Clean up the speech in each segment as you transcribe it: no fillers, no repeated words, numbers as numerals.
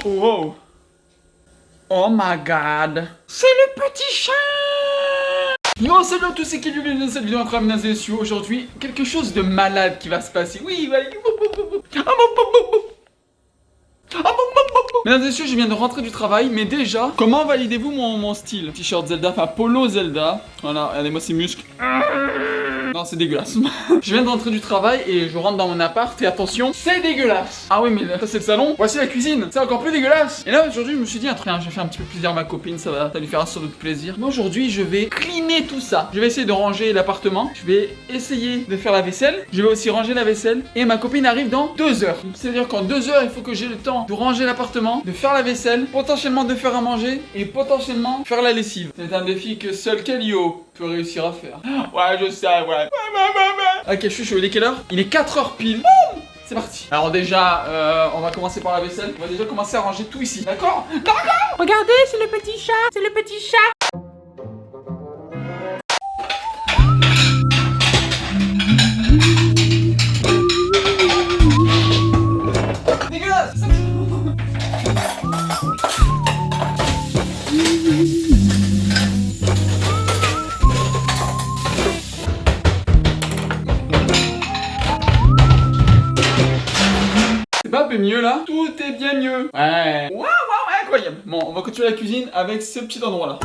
Wow. Oh my god. C'est le petit chat. Yo, salut à tous, c'est Kelly, bienvenue dans cette vidéo incroyable, mesdames et messieurs. Aujourd'hui, quelque chose de malade qui va se passer. Oui, va. Mesdames et messieurs, je viens de rentrer du travail, mais déjà, comment validez-vous mon style? T-shirt Zelda, enfin polo Zelda. Voilà, regardez-moi ces muscles. Non, c'est dégueulasse. Je viens de rentrer du travail et je rentre dans mon appart et attention, c'est dégueulasse. Ah oui, mais là, ça c'est le salon. Voici la cuisine, c'est encore plus dégueulasse. Et là, aujourd'hui, je me suis dit, tiens, je vais faire un petit peu plaisir à ma copine, ça va lui faire un surtout de plaisir. Mais aujourd'hui, je vais cleaner tout ça. Je vais essayer de ranger l'appartement. Je vais essayer de faire la vaisselle. Je vais aussi ranger la vaisselle. Et ma copine arrive dans 2 heures. C'est-à-dire qu'en 2 heures, il faut que j'ai le temps de ranger l'appartement, de faire la vaisselle, potentiellement de faire à manger et potentiellement faire la lessive. C'est un défi que seul Kelio peut réussir à faire. Ouais, je sais, ouais. Ok, je suis chaud. Il est quelle heure? Il est 4h pile. Boum, c'est parti. Alors déjà, on va commencer par la vaisselle. On va déjà commencer à ranger tout ici. D'accord? D'accord. Regardez, c'est le petit chat, c'est le petit chat. Dégueulasse. C'est pas un peu mieux là? Tout est bien mieux. Ouais. Waouh, incroyable. Bon, on va continuer la cuisine avec ce petit endroit là.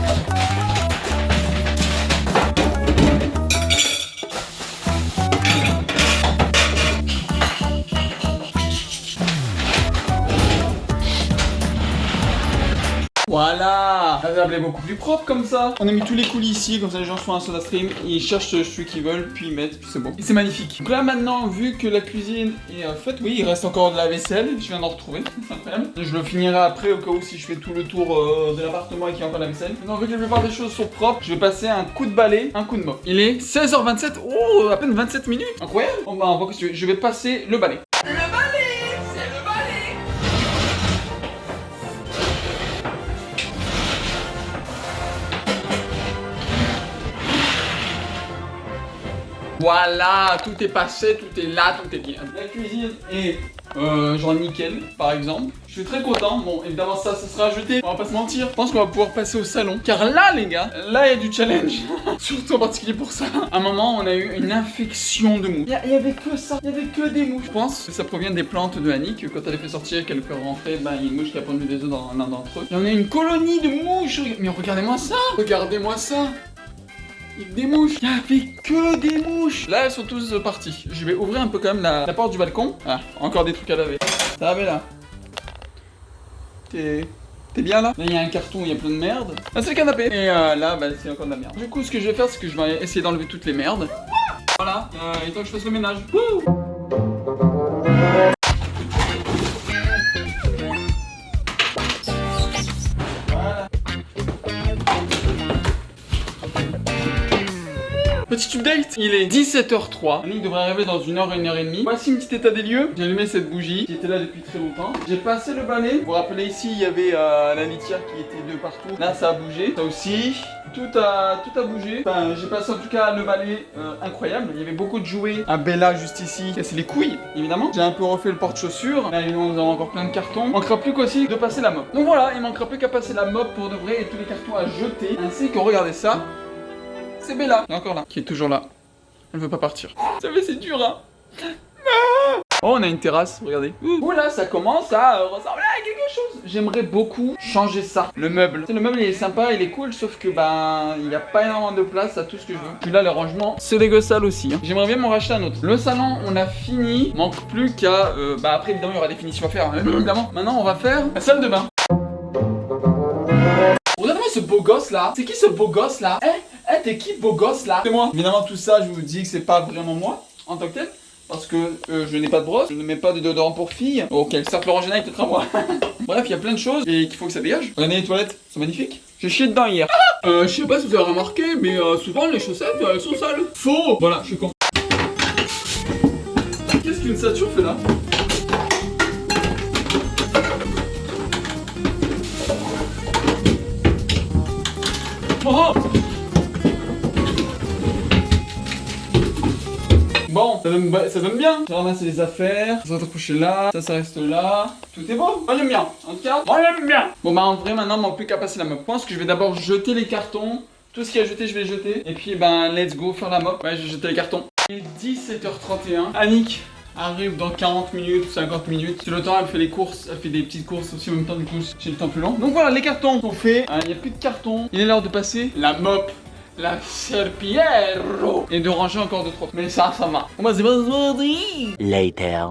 Voilà, la table est beaucoup plus propre comme ça. On a mis tous les coulis ici, comme ça les gens font un soda stream, ils cherchent celui qu'ils veulent, puis ils mettent, puis c'est bon. Et c'est magnifique. Donc là maintenant, vu que la cuisine est faite, oui, il reste encore de la vaisselle, je viens d'en retrouver, c'est incroyable. Je le finirai après au cas où si je fais tout le tour de l'appartement et qu'il y a encore de la vaisselle. Maintenant vu que la plupart des choses sont propres, je vais passer un coup de balai, un coup de mop. Il est 16h27, oh, à peine 27 minutes. Incroyable. Bon bah on va continuer, je vais passer le balai. Le balai, c'est le balai. Voilà, tout est passé, tout est là, tout est bien. La cuisine est genre nickel, par exemple. Je suis très content. Bon, évidemment, ça sera jeté. On va pas se mentir. Je pense qu'on va pouvoir passer au salon. Car là, les gars, là, il y a du challenge. Surtout en particulier pour ça. À un moment, on a eu une infection de mouches. Il y avait que ça. Il y avait que des mouches. Je pense que ça provient des plantes de Annick. Quand elle les fait sortir, qu'elle fait rentrer, ben, il y a une mouche qui a pondu des œufs dans l'un d'entre eux. Il y en a une colonie de mouches. Mais regardez-moi ça. Regardez-moi ça. Des mouches, il n'y avait que des mouches. Là elles sont tous parties. Je vais ouvrir un peu quand même la porte du balcon. Ah, encore des trucs à laver. Ça va là. T'es bien là? Là il y a un carton, il y a plein de merde. Là c'est le canapé. Et là bah c'est encore de la merde. Du coup ce que je vais faire c'est que je vais essayer d'enlever toutes les merdes. Voilà, il faut que je fasse le ménage. Wouh. Petit update, il est 17h03. Annick devrait arriver dans 1 heure, 1 heure et demie. Voici un petit état des lieux. J'ai allumé cette bougie qui était là depuis très longtemps. J'ai passé le balai. Vous vous rappelez ici, il y avait la litière qui était de partout. Là, ça a bougé. Ça aussi. Tout a bougé. Enfin, j'ai passé en tout cas le balai incroyable. Il y avait beaucoup de jouets. Un Bella juste ici. Casser les couilles, évidemment. J'ai un peu refait le porte-chaussures. Là, nous avons encore plein de cartons. Il manquera plus qu'aussi de passer la mop. Donc voilà, il manquera plus qu'à passer la mop pour de vrai et tous les cartons à jeter. Ainsi que regardez ça. C'est Bella, elle est encore là, qui est toujours là. Elle veut pas partir. Ça fait c'est dur, hein. Oh, on a une terrasse, regardez. Ouh là, ça commence à ressembler à quelque chose. J'aimerais beaucoup changer ça. Le meuble. Le meuble, il est sympa, il est cool, sauf que ben, il n'y a pas énormément de place à tout ce que je veux. Puis là, le rangement, c'est dégueu sale aussi. Hein. J'aimerais bien m'en racheter un autre. Le salon, on a fini. Manque plus qu'à. Bah après, évidemment, il y aura des finitions à faire. Hein. Évidemment. Maintenant, on va faire la salle de bain. Regardez-moi ce beau gosse là. C'est qui ce beau gosse là? T'es qui beau gosse là? C'est moi. Évidemment tout ça je vous dis que c'est pas vraiment moi en tant que tel. Parce que je n'ai pas de brosse, je ne mets pas de déodorant pour filles. Ok, certes l'orangina est peut-être à moi. Bref, il y a plein de choses et qu'il faut que ça dégage. Regardez les toilettes, c'est magnifique. J'ai chié dedans hier. Je sais pas si vous avez remarqué, mais souvent les chaussettes elles sont sales. Faux. Voilà, je suis con. Qu'est-ce qu'une Saturne fait là? Oh. Bon, Ça donne bien. J'ai ramassé les affaires, ça va accrocher là, ça reste là. Tout est bon. Moi j'aime bien. En tout cas, moi j'aime bien. Bon bah en vrai maintenant, il manque plus qu'à passer la mop. Je pense que je vais d'abord jeter les cartons. Tout ce qu'il y a à jeter, je vais jeter. Et puis ben let's go faire la mop. Ouais, je vais jeter les cartons. Il est 17h31. Annick arrive dans 40 minutes, 50 minutes. C'est le temps, elle fait les courses, elle fait des petites courses aussi en même temps, du coup j'ai le temps plus long. Donc voilà, les cartons sont faits. Il n'y a plus de cartons. Il est l'heure de passer la mop. La serpillero. Et de ranger encore 2-3. Mais ça va. On va se voir. Later.